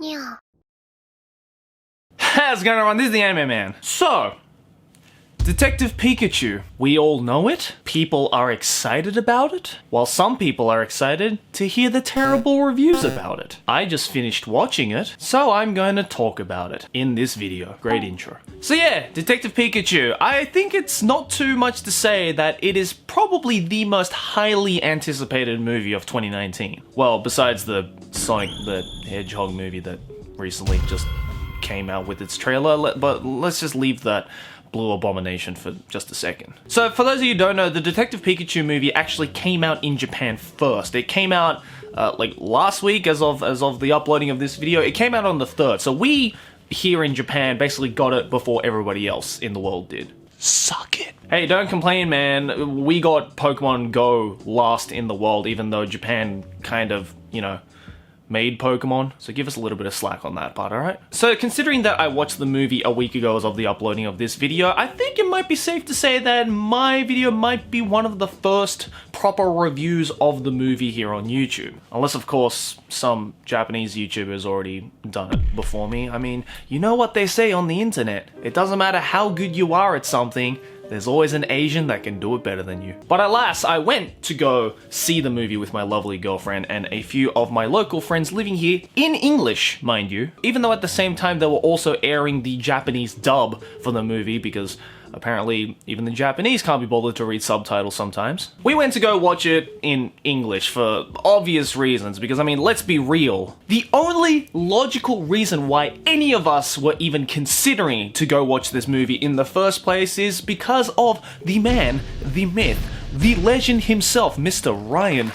Yeah. How's it going, everyone? This is the Anime Man. So, Detective Pikachu. We all know it. People are excited about it, while some people are excited to hear the terrible reviews about it. I just finished watching it, so I'm going to talk about it in this video. Great intro. So yeah, Detective Pikachu. I think it's not too much to say that it is probably the most highly anticipated movie of 2019. Well, besides the Sonic the Hedgehog movie that recently just came out with its trailer, but let's just leave that blue abomination for just a second. So for those of you who don't know, the Detective Pikachu movie actually came out in Japan first. It came out like last week as of the uploading of this video. It came out on the 3rd. So we here in Japan basically got it before everybody else in the world did. Suck it. Hey, don't complain, man. We got Pokemon Go last in the world, even though Japan kind of, you know, made Pokemon, so give us a little bit of slack on that part, alright? So considering that I watched the movie a week ago as of the uploading of this video, I think it might be safe to say that my video might be one of the first proper reviews of the movie here on YouTube. Unless, of course, some Japanese YouTubers already done it before me. I mean, you know what they say on the internet. It doesn't matter how good you are at something, there's always an Asian that can do it better than you. But alas, I went to go see the movie with my lovely girlfriend and a few of my local friends living here in English, mind you. Even though at the same time they were also airing the Japanese dub for the movie because apparently even the Japanese can't be bothered to read subtitles sometimes. We went to go watch it in English for obvious reasons because, I mean, let's be real. The only logical reason why any of us were even considering to go watch this movie in the first place is because of the man, the myth, the legend himself, Mr. Ryan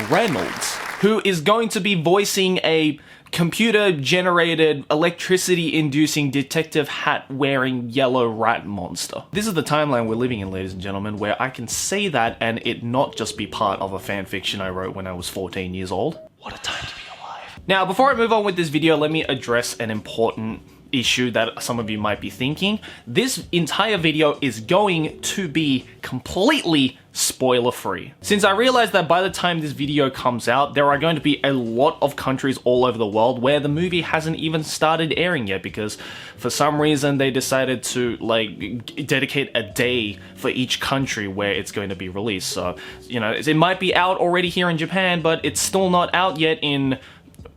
Reynolds, who is going to be voicing a computer-generated, electricity-inducing, detective hat-wearing yellow rat monster. This is the timeline we're living in, ladies and gentlemen, where I can say that and it not just be part of a fanfiction I wrote when I was 14 years old. What a time to be alive. Now, before I move on with this video, let me address an important issue that some of you might be thinking. This entire video is going to be completely spoiler-free. Since I realized that by the time this video comes out, there are going to be a lot of countries all over the world where the movie hasn't even started airing yet because for some reason they decided to like dedicate a day for each country where it's going to be released. So, you know, it might be out already here in Japan, but it's still not out yet in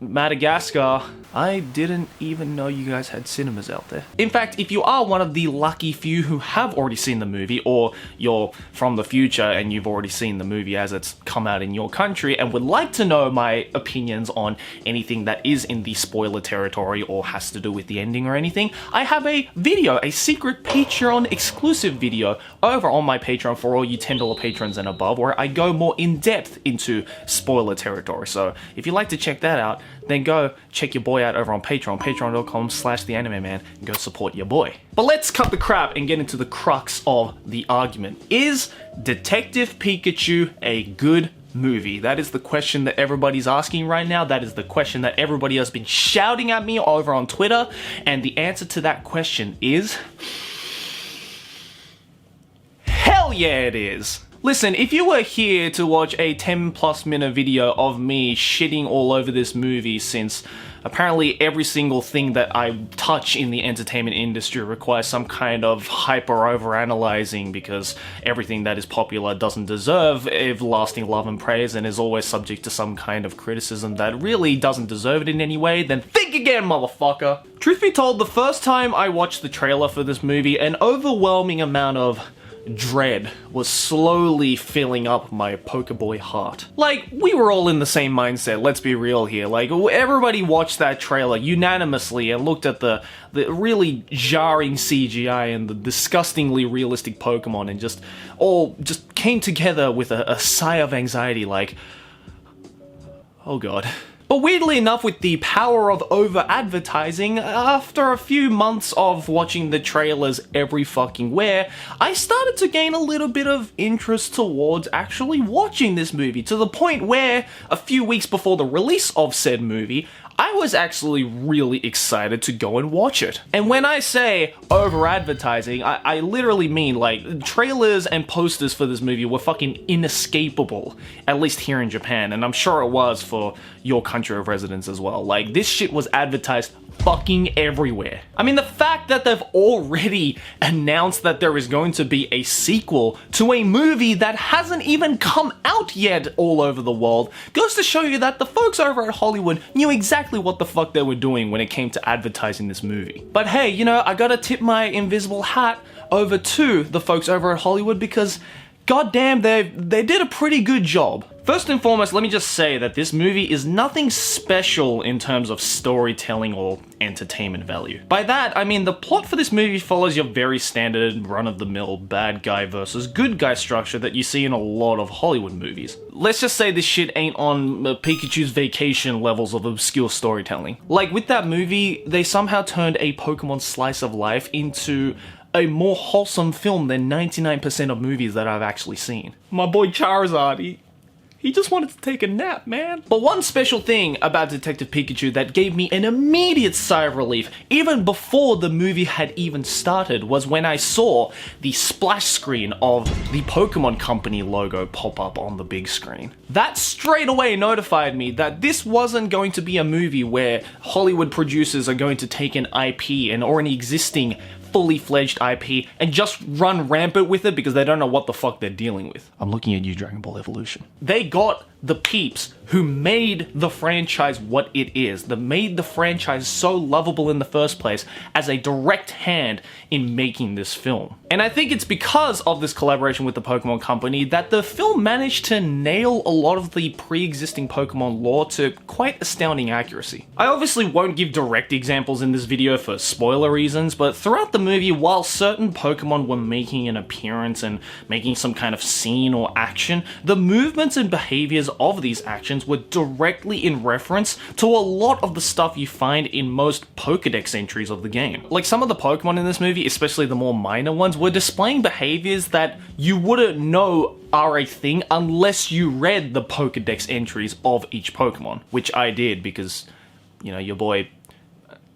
Madagascar. I didn't even know you guys had cinemas out there. In fact, if you are one of the lucky few who have already seen the movie, or you're from the future and you've already seen the movie as it's come out in your country and would like to know my opinions on anything that is in the spoiler territory or has to do with the ending or anything, I have a video, a secret Patreon exclusive video over on my Patreon for all you $10 patrons and above, where I go more in depth into spoiler territory. So if you'd like to check that out, then go check your boy out over on Patreon, patreon.com/theanimeman, and go support your boy. But let's cut the crap and get into the crux of the argument. Is Detective Pikachu a good movie? That is the question that everybody's asking right now. That is the question that everybody has been shouting at me over on Twitter, and the answer to that question is hell yeah, it is. Listen, if you were here to watch a 10+ minute video of me shitting all over this movie, since apparently every single thing that I touch in the entertainment industry requires some kind of hyper over-analyzing because everything that is popular doesn't deserve everlasting love and praise and is always subject to some kind of criticism that really doesn't deserve it in any way, then think again, motherfucker. Truth be told, the first time I watched the trailer for this movie, an overwhelming amount of dread was slowly filling up my Pokeboy heart. Like, we were all in the same mindset, let's be real here. Like, everybody watched that trailer unanimously and looked at the really jarring CGI and the disgustingly realistic Pokemon and just came together with a sigh of anxiety like, oh god. But weirdly enough, with the power of over-advertising, after a few months of watching the trailers every fucking where, I started to gain a little bit of interest towards actually watching this movie, to the point where, a few weeks before the release of said movie, I was actually really excited to go and watch it. And when I say over-advertising, I literally mean, like, trailers and posters for this movie were fucking inescapable, at least here in Japan, and I'm sure it was for your country of residence as well. Like, this shit was advertised fucking everywhere. I mean, the fact that they've already announced that there is going to be a sequel to a movie that hasn't even come out yet all over the world goes to show you that the folks over at Hollywood knew exactly what the fuck they were doing when it came to advertising this movie. But hey, you know, I gotta tip my invisible hat over to the folks over at Hollywood because goddamn, they did a pretty good job. First and foremost, let me just say that this movie is nothing special in terms of storytelling or entertainment value. By that, I mean the plot for this movie follows your very standard run-of-the-mill bad guy versus good guy structure that you see in a lot of Hollywood movies. Let's just say this shit ain't on Pikachu's Vacation levels of obscure storytelling. Like with that movie, they somehow turned a Pokemon slice of life into a more wholesome film than 99% of movies that I've actually seen. My boy Charizard, he just wanted to take a nap, man. But one special thing about Detective Pikachu that gave me an immediate sigh of relief, even before the movie had even started, was when I saw the splash screen of the Pokemon Company logo pop up on the big screen. That straight away notified me that this wasn't going to be a movie where Hollywood producers are going to take an IP and or an existing fully fledged IP and just run rampant with it because they don't know what the fuck they're dealing with. I'm looking at you, Dragon Ball Evolution. They got the peeps who made the franchise what it is, that made the franchise so lovable in the first place, as a direct hand in making this film. And I think it's because of this collaboration with the Pokemon Company that the film managed to nail a lot of the pre-existing Pokemon lore to quite astounding accuracy. I obviously won't give direct examples in this video for spoiler reasons, but throughout the movie, while certain Pokemon were making an appearance and making some kind of scene or action, the movements and behaviors of these actions were directly in reference to a lot of the stuff you find in most Pokédex entries of the game. Like some of the Pokemon in this movie, especially the more minor ones, were displaying behaviors that you wouldn't know are a thing unless you read the Pokédex entries of each Pokemon, which I did because, you know, your boy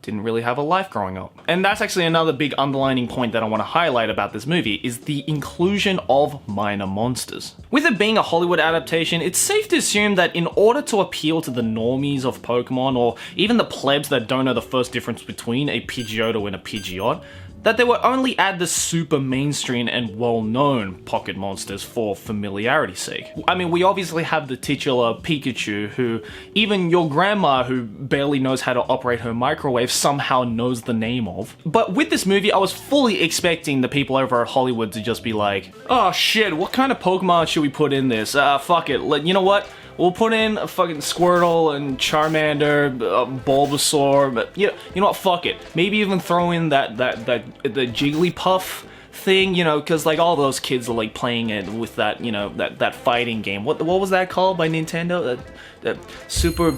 didn't really have a life growing up. And that's actually another big underlining point that I want to highlight about this movie, is the inclusion of minor monsters. With it being a Hollywood adaptation, it's safe to assume that in order to appeal to the normies of Pokemon, or even the plebs that don't know the first difference between a Pidgeotto and a Pidgeot, that they would only add the super mainstream and well-known pocket monsters for familiarity's sake. I mean, we obviously have the titular Pikachu, who even your grandma, who barely knows how to operate her microwave, somehow knows the name of. But with this movie, I was fully expecting the people over at Hollywood to just be like, oh shit, what kind of Pokemon should we put in this? Fuck it, you know what? We'll put in a fucking Squirtle and Charmander, Bulbasaur, but you know what, fuck it. Maybe even throw in the Jigglypuff thing, you know, because like all those kids are like playing it with that, you know, that fighting game. What was that called by Nintendo? That Super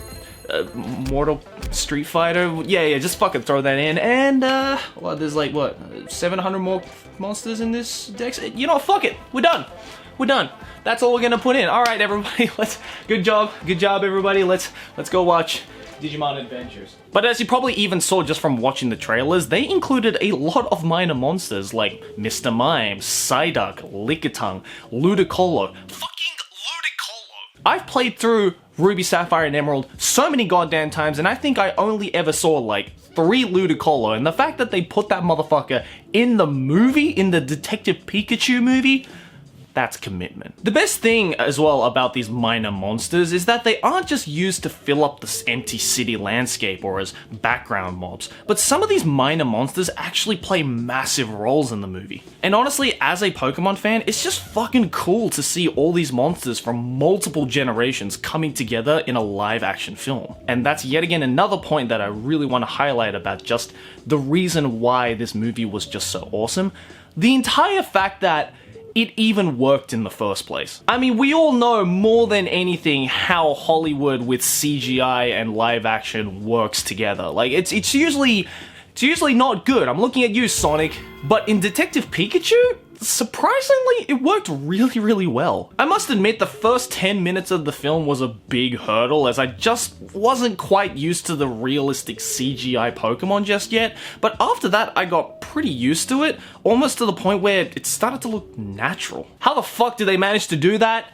Mortal Street Fighter? Yeah, just fucking throw that in. And, well, there's like, what, 700 more monsters in this dex? You know what, fuck it. We're done. That's all we're gonna put in. All right, everybody. Good job, everybody. Let's go watch Digimon Adventures. But as you probably even saw just from watching the trailers, they included a lot of minor monsters like Mr. Mime, Psyduck, Lickitung, Ludicolo. Fucking Ludicolo! I've played through Ruby, Sapphire, and Emerald so many goddamn times, and I think I only ever saw like 3 Ludicolo, and the fact that they put that motherfucker in the movie, in the Detective Pikachu movie, that's commitment. The best thing as well about these minor monsters is that they aren't just used to fill up this empty city landscape or as background mobs, but some of these minor monsters actually play massive roles in the movie. And honestly, as a Pokemon fan, it's just fucking cool to see all these monsters from multiple generations coming together in a live action film. And that's yet again another point that I really want to highlight about just the reason why this movie was just so awesome. The entire fact that it even worked in the first place. I mean, we all know more than anything how Hollywood with CGI and live action works together. Like, it's usually It's usually not good. I'm looking at you, Sonic. But in Detective Pikachu, surprisingly, it worked really, really well. I must admit, the first 10 minutes of the film was a big hurdle, as I just wasn't quite used to the realistic CGI Pokemon just yet, but after that, I got pretty used to it, almost to the point where it started to look natural. How the fuck did they manage to do that?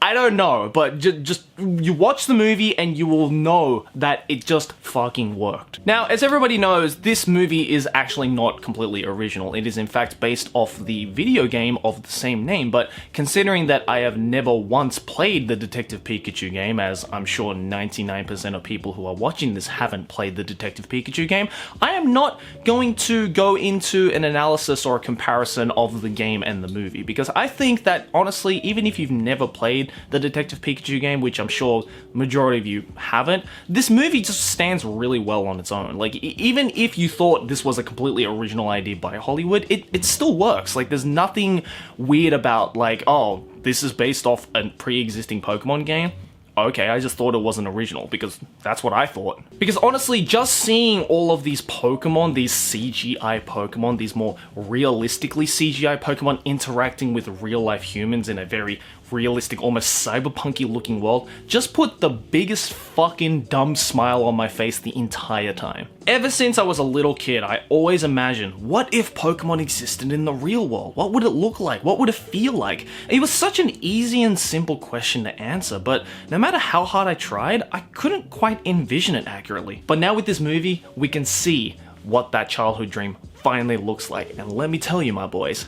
I don't know, but just you watch the movie and you will know that it just fucking worked. Now, as everybody knows, this movie is actually not completely original. It is in fact based off the video game of the same name, but considering that I have never once played the Detective Pikachu game, as I'm sure 99% of people who are watching this haven't played the Detective Pikachu game, I am not going to go into an analysis or a comparison of the game and the movie, because I think that honestly, even if you've never played the Detective Pikachu game, which I'm sure majority of you haven't, this movie just stands really well on its own. Like, even if you thought this was a completely original idea by Hollywood, it still works. Like, there's nothing weird about, like, oh, this is based off a pre-existing Pokemon game. Okay, I just thought it wasn't original, because that's what I thought. Because honestly, just seeing all of these Pokemon, these CGI Pokemon, these more realistically CGI Pokemon interacting with real-life humans in a very realistic, almost cyberpunky looking world, just put the biggest fucking dumb smile on my face the entire time. Ever since I was a little kid, I always imagined, what if Pokemon existed in the real world? What would it look like? What would it feel like? It was such an easy and simple question to answer, but no matter how hard I tried, I couldn't quite envision it accurately. But now with this movie, we can see what that childhood dream finally looks like. And let me tell you, my boys,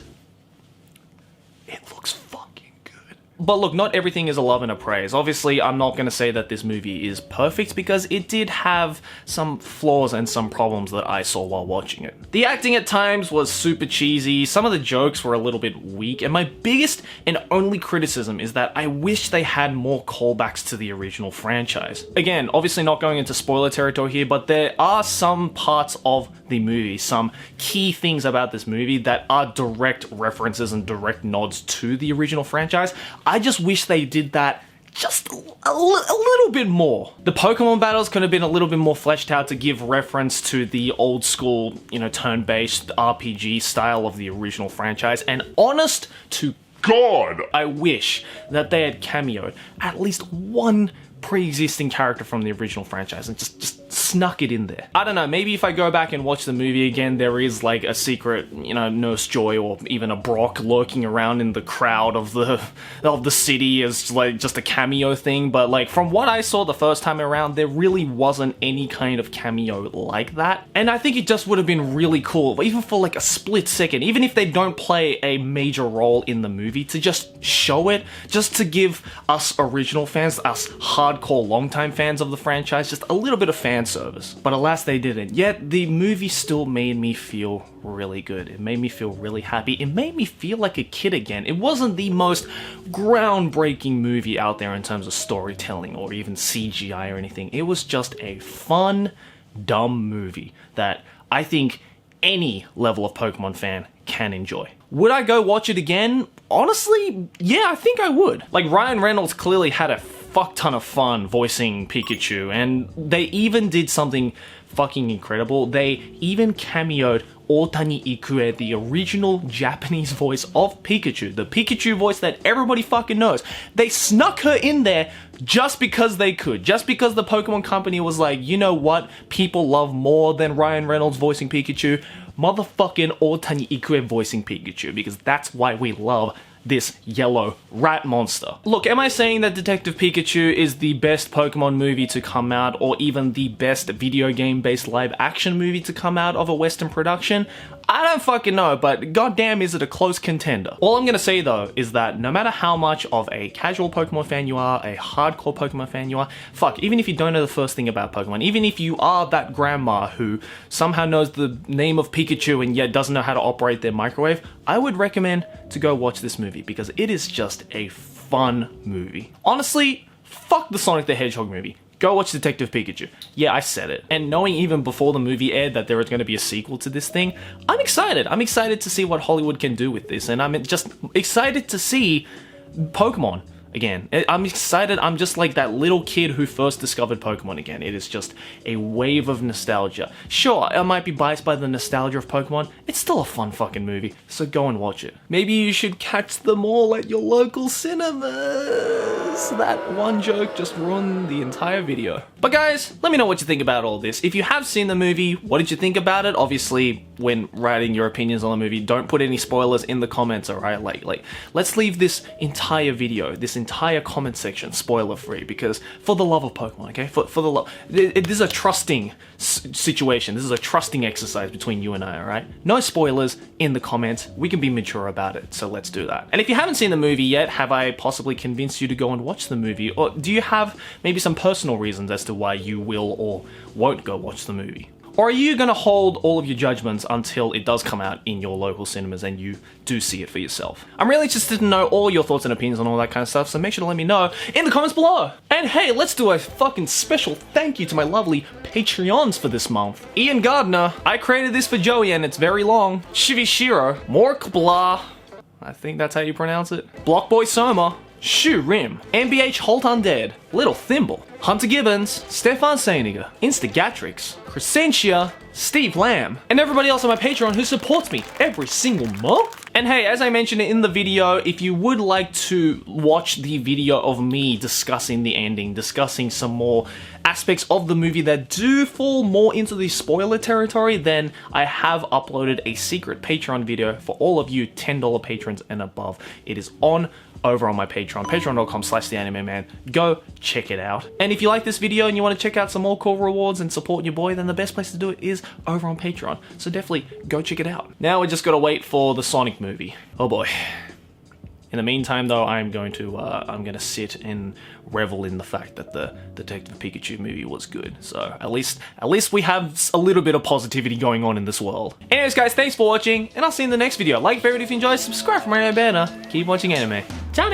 it looks fucking good. But look, not everything is a love and a praise. Obviously, I'm not going to say that this movie is perfect, because it did have some flaws and some problems that I saw while watching it. The acting at times was super cheesy, some of the jokes were a little bit weak, and my biggest and only criticism is that I wish they had more callbacks to the original franchise. Again, obviously not going into spoiler territory here, but there are some parts of the movie, some key things about this movie that are direct references and direct nods to the original franchise. I just wish they did that just a little bit more. The Pokemon battles could have been a little bit more fleshed out to give reference to the old school, turn-based RPG style of the original franchise, and honest to God, I wish that they had cameoed at least one pre-existing character from the original franchise and just snuck it in there. I don't know, maybe if I go back and watch the movie again, there is like a secret, Nurse Joy or even a Brock lurking around in the crowd of the city as like just a cameo thing, but like from what I saw the first time around, there really wasn't any kind of cameo like that. And I think it just would have been really cool, even for like a split second, even if they don't play a major role in the movie, to just show it, just to give us original fans, us hardcore longtime fans of the franchise, just a little bit of fan service. But alas, they didn't. Yet the movie still made me feel really good. It made me feel really happy. It made me feel like a kid again. It wasn't the most groundbreaking movie out there in terms of storytelling or even CGI or anything. It was just a fun, dumb movie that I think any level of Pokemon fan can enjoy. Would I go watch it again? Honestly, yeah, I think I would. Like, Ryan Reynolds clearly had a fuck ton of fun voicing Pikachu, and they even did something fucking incredible. They even cameoed Otani Ikue, the original Japanese voice of Pikachu, the Pikachu voice that everybody fucking knows. They snuck her in there just because they could, just because the Pokemon company was like, you know what, people love more than Ryan Reynolds voicing Pikachu, motherfucking Otani Ikue voicing Pikachu, because that's why we love this yellow rat monster. Look, am I saying that Detective Pikachu is the best Pokemon movie to come out, or even the best video game-based live-action movie to come out of a Western production? I don't fucking know, but goddamn is it a close contender. All I'm gonna say though is that no matter how much of a casual Pokemon fan you are, a hardcore Pokemon fan you are, fuck, even if you don't know the first thing about Pokemon, even if you are that grandma who somehow knows the name of Pikachu and yet doesn't know how to operate their microwave, I would recommend to go watch this movie because it is just a fun movie. Honestly, fuck the Sonic the Hedgehog movie. Go watch Detective Pikachu. Yeah, I said it. And knowing even before the movie aired that there was going to be a sequel to this thing, I'm excited. I'm excited to see what Hollywood can do with this. And I'm just excited to see Pokemon Again, I'm excited. I'm just like that little kid who first discovered Pokemon again. It is just a wave of nostalgia. Sure, I might be biased by the nostalgia of Pokemon. It's still a fun fucking movie, so go and watch it. Maybe you should catch them all at your local cinemas. That one joke just ruined the entire video. But guys, let me know what you think about all this. If you have seen the movie, what did you think about it? Obviously, when writing your opinions on the movie, don't put any spoilers in the comments, alright? Like, let's leave this entire video, this entire comment section spoiler free, because for the love of Pokemon, okay? For the love, this is a trusting situation. This is a trusting exercise between you and I, alright? No spoilers in the comments. We can be mature about it, so let's do that. And if you haven't seen the movie yet, have I possibly convinced you to go and watch the movie? Or do you have maybe some personal reasons as to why you will or won't go watch the movie? Or are you going to hold all of your judgments until it does come out in your local cinemas and you do see it for yourself? I'm really interested to know all your thoughts and opinions on all that kind of stuff, so make sure to let me know in the comments below. And hey, let's do a fucking special thank you to my lovely Patreons for this month. Ian Gardner, I created this for Joey and it's very long. Shivishiro, Morkblah, I think that's how you pronounce it. Blockboy Soma, Shu Rim, MBH Holt Undead, Little Thimble, Hunter Gibbons, Stefan Seiniger, Instagatrix, Crescentia, Steve Lamb, and everybody else on my Patreon who supports me every single month. And hey, as I mentioned in the video, if you would like to watch the video of me discussing the ending, discussing some more aspects of the movie that do fall more into the spoiler territory, then I have uploaded a secret Patreon video for all of you $10 patrons and above. It is over on my Patreon, patreon.com/theanimeman. Go check it out. And if you like this video and you want to check out some more cool rewards and support your boy, then the best place to do it is over on Patreon. So definitely go check it out. Now we just gotta wait for the Sonic movie. Oh boy. In the meantime, though, I'm gonna sit and revel in the fact that the Detective Pikachu movie was good. So at least we have a little bit of positivity going on in this world. Anyways, guys, thanks for watching, and I'll see you in the next video. Like, favorite if you enjoyed, subscribe for my banner. Keep watching anime. Ciao.